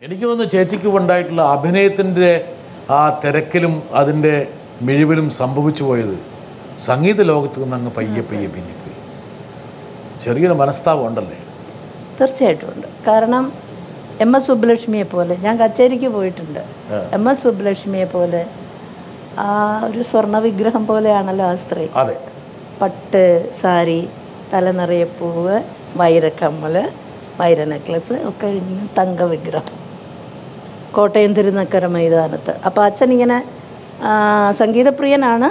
എനിക്ക് തോന്നുന്നു ചേച്ചിക്ക് ഉണ്ടായിട്ടുള്ള അഭിനയത്തിൻ്റെ ആ തിരക്കിലും അതിൻ്റെ മിഴിവിലും സംഭവിച്ചു പോയത് സംഗീത ലോകത്ത് നിന്ന് അങ്ങ് പയ്യെ പിന്നിപ്പോയി. ചെറിയൊരു മനസ്താപം ഉണ്ടല്ലേ? തീർച്ചയായിട്ടും ഉണ്ട്. കാരണം MS സുബ്ബലക്ഷ്മിയെ പോലെ ഞാൻ കച്ചേരിക്ക് പോയിട്ടുണ്ട്. MS സുബ്ബലക്ഷ്മിയെ പോലെ ആ ഒരു സ്വർണ്ണ വിഗ്രഹം പോലെയാണല്ലോ ആ സ്ത്രീ. അതെ, പട്ട് സാരി, തലനിറയെ പൂവ്, വൈരക്കമ്മൽ, വൈര നെക്ലസ് ഒക്കെ ഇങ്ങനെ തങ്ക വിഗ്രഹം കോട്ടയം തിരുനക്കര മൈതാനത്ത്. അപ്പോൾ അച്ഛൻ ഇങ്ങനെ സംഗീതപ്രിയനാണ്.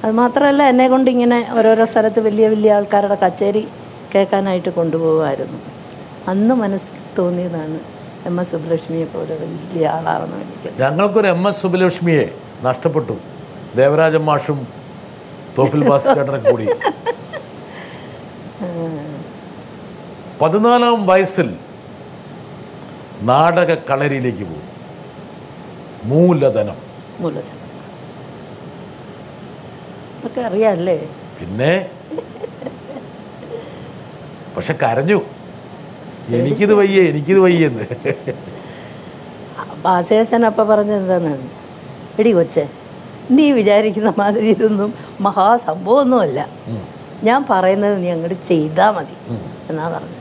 അതുമാത്രമല്ല എന്നെ കൊണ്ട് ഇങ്ങനെ ഓരോരോ സ്ഥലത്ത് വലിയ വലിയ ആൾക്കാരുടെ കച്ചേരി കേൾക്കാനായിട്ട് കൊണ്ടുപോകുമായിരുന്നു. അന്ന് മനസ്സിൽ തോന്നിയതാണ് MS സുബ്ബലക്ഷ്മിയെ പോലെ വലിയ ആളാവണം എനിക്ക്. ഞങ്ങൾക്കൊരു MS സുബ്ബലക്ഷ്മിയെ നഷ്ടപ്പെട്ടു. ദേവരാജൻ മാഷും തോപ്പിൽ ബാസ് ചേട്ടനൊക്കെ കൂടി 14-ാം വയസ്സിൽ നാടക കളരിയിലേക്ക് പോകും. മൂലധനം ഒക്കെ അറിയാമല്ലേ? പിന്നെ പക്ഷെ കരഞ്ഞു, എനിക്കിത് വയ്യെന്ന്. ബാസേശൻ അപ്പം പറഞ്ഞത് എന്താണെന്നാണ്, എടി കൊച്ചേ, നീ വിചാരിക്കുന്ന മാതിരി ഇതൊന്നും മഹാസംഭവമൊന്നുമല്ല, ഞാൻ പറയുന്നത് നീ അങ്ങോട്ട് ചെയ്താൽ മതി എന്നാ പറഞ്ഞത്.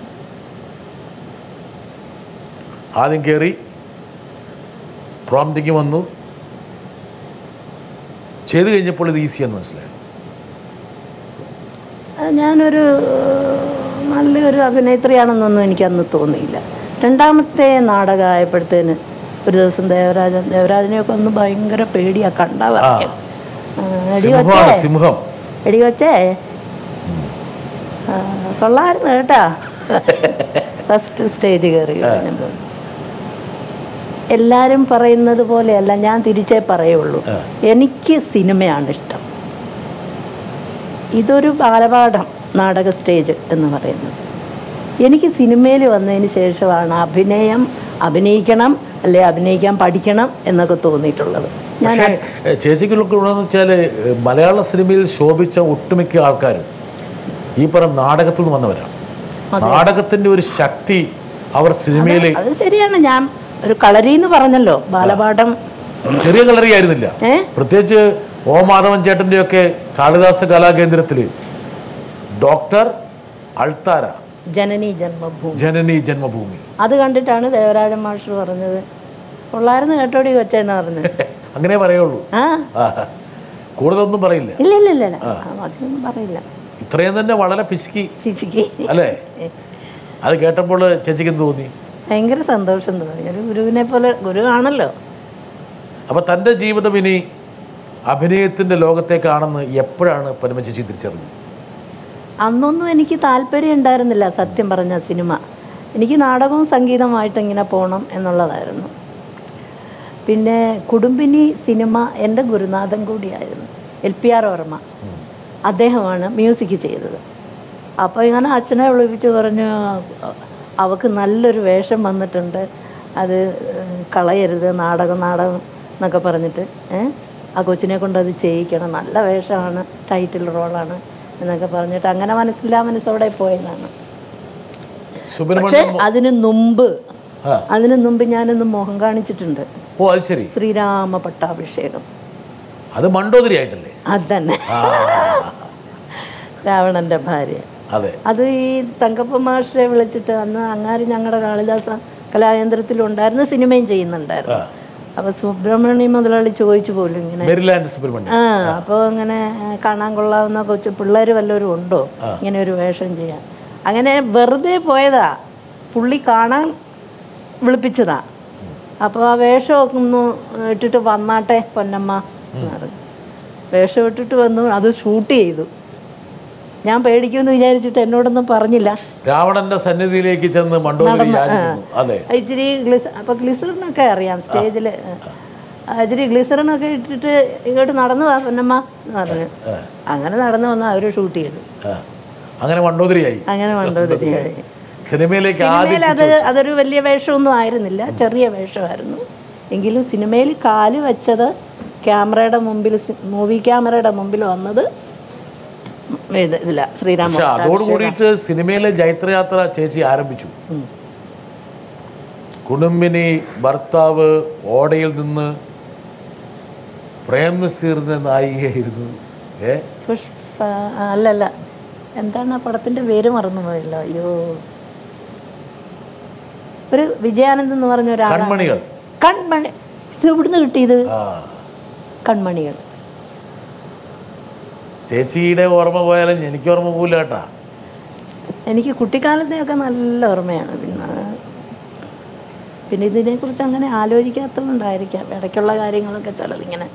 ആദ്യം കയറി പ്രോംപ്റ്റിങ് വന്നു, ചെയ്ത് കഴിഞ്ഞപ്പോൾ ഇത് ഈസിയാന്ന് മനസ്സിലായി. ഞാനൊരു നല്ലൊരു അഭിനേത്രിയാണെന്നൊന്നും എനിക്കന്ന് തോന്നിയില്ല. രണ്ടാമത്തെ നാടകമായപ്പോഴത്തേന് ഒരു ദിവസം ദേവരാജനെയൊക്കെ ഒന്ന് ഭയങ്കര പേടിയാ കണ്ടാ പറയാം. എടി കൊച്ചേ കൊള്ളായിരുന്നു കേട്ടാ. ഫസ്റ്റ് സ്റ്റേജ് കയറി കഴിഞ്ഞപ്പോൾ എല്ലാവരും പറയുന്നത് പോലെയല്ല, ഞാൻ തിരിച്ചേ പറയുള്ളൂ. എനിക്ക് സിനിമയാണ് ഇഷ്ടം. ഇതൊരു ബാലപാഠം നാടക സ്റ്റേജ് എന്ന് പറയുന്നത്. എനിക്ക് സിനിമയിൽ വന്നതിന് ശേഷമാണ് അഭിനയിക്കണം അല്ലെ അഭിനയിക്കാൻ പഠിക്കണം എന്നൊക്കെ തോന്നിയിട്ടുള്ളത്. ഞാൻ ചേച്ചിക്കുള്ളതെന്ന് വെച്ചാൽ മലയാള സിനിമയിൽ ശോഭിച്ച ഒട്ടുമിക്ക ആൾക്കാരും ഈ പറഞ്ഞ നാടകത്തിൽ നിന്ന് വന്നവരാണ്. നാടകത്തിന്റെ ഒരു ശക്തി അവർ സിനിമയിൽ. അത് ശരിയാണ്. ഞാൻ ഒരു കളരി എന്ന് പറഞ്ഞല്ലോ, ബാലപാഠം ചെറിയ കളറി ആയിരുന്നില്ല. പ്രത്യേകിച്ച് O. മാധവൻ ചേട്ടൻ്റെ ഒക്കെ കാളിദാസ കലാകേന്ദ്രത്തിൽ ഡോക്ടർ അൾത്താര, ജനനി ജന്മഭൂമി അത് കണ്ടിട്ടാണ് ദേവരാജൻ മാസ്റ്റർ പറഞ്ഞത്, കൊള്ളായിരുന്നു കേട്ടോടി കൊച്ചെന്ന് പറഞ്ഞത്. അങ്ങനെ പറയുള്ളൂ, കൂടുതലൊന്നും പറയില്ല. ഇല്ല അതൊന്നും പറയില്ല. ഇത്രയും തന്നെ വളരെ പിശുക്കി അല്ലേ? അത് കേട്ടപ്പോൾ ചേച്ചിക്ക് എന്ത് തോന്നി? ഭയങ്കര സന്തോഷം തോന്നി. ഒരു ഗുരുവിനെ പോലെ, ഗുരുവാണല്ലോ. അപ്പം തൻ്റെ ജീവിതം ഇനി അഭിനയത്തിൻ്റെ ലോകത്തേക്കാണെന്ന് എപ്പോഴാണ് പരമ ചേച്ചി തിരിച്ചറിഞ്ഞത്? അന്നൊന്നും എനിക്ക് താല്പര്യം ഉണ്ടായിരുന്നില്ല സത്യം പറഞ്ഞ സിനിമ. എനിക്ക് നാടകവും സംഗീതമായിട്ട് ഇങ്ങനെ പോകണം എന്നുള്ളതായിരുന്നു. പിന്നെ കുടുംബിനി സിനിമ എൻ്റെ ഗുരുനാഥൻ കൂടിയായിരുന്നു, LPR വർമ്മ. അദ്ദേഹമാണ് മ്യൂസിക് ചെയ്തത്. അപ്പോൾ ഇങ്ങനെ അച്ഛനെ വിളിപ്പിച്ച് പറഞ്ഞു, അവൾക്ക് നല്ലൊരു വേഷം വന്നിട്ടുണ്ട്, അത് കളയരുത്, നാടകം എന്നൊക്കെ പറഞ്ഞിട്ട് ആ കൊച്ചിനെ കൊണ്ട് അത് ചെയ്യിക്കണം, നല്ല വേഷമാണ്, ടൈറ്റിൽ റോളാണ് എന്നൊക്കെ പറഞ്ഞിട്ട് അങ്ങനെ മനസ്സോടെ പോയതാണ്. പക്ഷേ അതിന് മുമ്പ് ഞാനൊന്ന് മുഖം കാണിച്ചിട്ടുണ്ട്. ശ്രീരാമ പട്ടാഭിഷേകം. അത് മണ്ടോദരി ആയിട്ടല്ലേ? അതന്നെ, രാവണന്റെ ഭാര്യ. അത് ഈ തങ്കപ്പ മാസ്റ്ററെ വിളിച്ചിട്ട്, അന്ന് അങ്ങാര് ഞങ്ങളുടെ കാളിദാസ കലാകേന്ദ്രത്തിലുണ്ടായിരുന്നു, സിനിമയും ചെയ്യുന്നുണ്ടായിരുന്നു. അപ്പോൾ സുബ്രഹ്മണ്യ മുതലാളി ചോദിച്ചു പോലും ഇങ്ങനെ, അപ്പോൾ ഇങ്ങനെ കാണാൻ കൊള്ളാവുന്ന കൊച്ചു പിള്ളേർ വല്ലവരും ഉണ്ടോ ഇങ്ങനെ ഒരു വേഷം ചെയ്യാൻ. അങ്ങനെ വെറുതെ പോയതാ, പുള്ളി കാണാൻ വിളിപ്പിച്ചതാ. അപ്പോൾ ആ വേഷമൊക്കെ ഒന്ന് ഇട്ടിട്ട് വന്നാട്ടെ പൊന്നമ്മ എന്ന് പറഞ്ഞു. വേഷം ഇട്ടിട്ട് വന്നു, അത് ഷൂട്ട് ചെയ്തു. ഞാൻ പേടിക്കുമെന്ന് വിചാരിച്ചിട്ട് എന്നോടൊന്നും പറഞ്ഞില്ല. രാവണന്റെ സന്നിധിയിലേക്ക് ചെന്ന് ഇച്ചിരി അപ്പോൾ ഗ്ലിസറിനൊക്കെ അറിയാം സ്റ്റേജിൽ, ഇച്ചിരി ഗ്ലിസറിനൊക്കെ ഇട്ടിട്ട് ഇങ്ങോട്ട് നടന്നു വാ പൊന്നമ്മ എന്ന് പറഞ്ഞു. അങ്ങനെ നടന്നു വന്നാൽ അവർ ഷൂട്ട് ചെയ്തു. അങ്ങനെ മണ്ടോദരിയായി. സിനിമയിൽ അതൊരു വലിയ വേഷമൊന്നും ആയിരുന്നില്ല, ചെറിയ വേഷമായിരുന്നു. എങ്കിലും സിനിമയിൽ കാല് വെച്ചത് ക്യാമറയുടെ മുമ്പിൽ, മൂവി ക്യാമറയുടെ മുമ്പിൽ വന്നത് ഇതില്ല, ശ്രീരാമ. അതോട് കൂടിയിട്ട് സിനിമയിലെ ജൈത്രയാത്ര ചേച്ചി ആരംഭിച്ചു. കുടുംബിനി ഭർത്താവ് ഓടയിൽ നിന്ന് പ്രേം നസീറിൻ്റെ നായികയായിരുന്നു. പുഷ്പ അല്ലല്ല, എന്താണ് ആ പടത്തിൻ്റെ പേര് മറന്നുപോയല്ലോ. അയ്യോ, ഒരു വിജയാനന്ദ് എന്ന് പറഞ്ഞ ഒരാൾ. കൺമണികൾ. കൺമണി. ഇത് ഇവിടുന്ന് കിട്ടിയത് കൺമണികൾ. ചേച്ചിയുടെ ഓർമ്മ പോയാലും എനിക്ക് ഓർമ്മ പോകില്ല കേട്ടാ. എനിക്ക് കുട്ടിക്കാലത്തെയൊക്കെ നല്ല ഓർമ്മയാണ്. പിന്നെ ഇതിനെക്കുറിച്ച് അങ്ങനെ ആലോചിക്കാത്തതുകൊണ്ടായിരിക്കാം ഇടയ്ക്കുള്ള കാര്യങ്ങളൊക്കെ ചിലതിങ്ങനെ